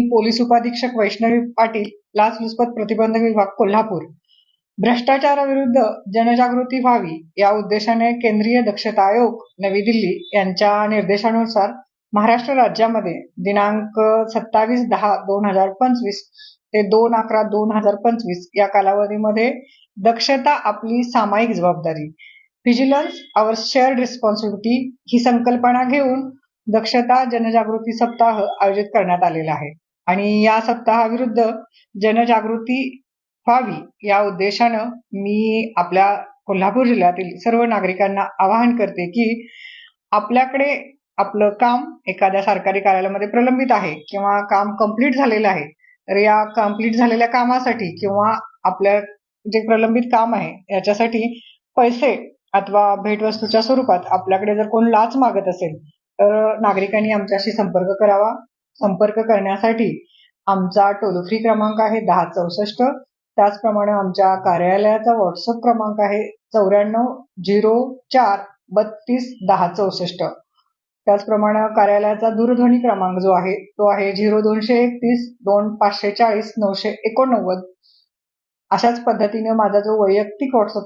Police उपाधीक्षक वैष्णवी पाटील, लाचलुचपत प्रतिबंधक विभाग, कोल्हापूर. भ्रष्टाचाराविरुद्ध जनजागृती व्हावी या उद्देशाने केंद्रीय दक्षता आयोग, नवी दिल्ली यांच्या निर्देशानुसार महाराष्ट्र राज्यामध्ये दिनांक 27/10/2025 ते 2/11/2025 या कालावधीमध्ये दक्षता आपली सामायिक जबाबदारी, व्हिजिलन्स आवर शेअर्ड रिस्पॉन्सिबिलिटी ही संकल्पना घेऊन दक्षता जनजागृती सप्ताह आयोजित करण्यात आलेला आहे. आणि या सप्ताहाविरुद्ध जनजागृती व्हावी या उद्देशानं मी आपल्या कोल्हापूर जिल्ह्यातील सर्व नागरिकांना आवाहन करते की आपल्याकडे आपलं काम एखाद्या सरकारी कार्यालयामध्ये प्रलंबित आहे किंवा काम कंप्लीट झालेलं आहे, तर या कंप्लीट झालेल्या कामासाठी किंवा आपल्या जे प्रलंबित काम आहे याच्यासाठी पैसे अथवा भेटवस्तूच्या स्वरूपात आपल्याकडे जर कोण लाच मागत असेल तर नागरिकांनी आमच्याशी संपर्क करावा. संपर्क करण्यासाठी आमचा टोल फ्री क्रमांक आहे 1064. त्याचप्रमाणे आमच्या कार्यालयाचा व्हॉट्सअप क्रमांक आहे 9404321064. त्याचप्रमाणे कार्यालयाचा दूरध्वनी क्रमांक जो आहे तो आहे 0231 2540 989. अशाच पद्धतीने माझा जो वैयक्तिक व्हॉट्सअप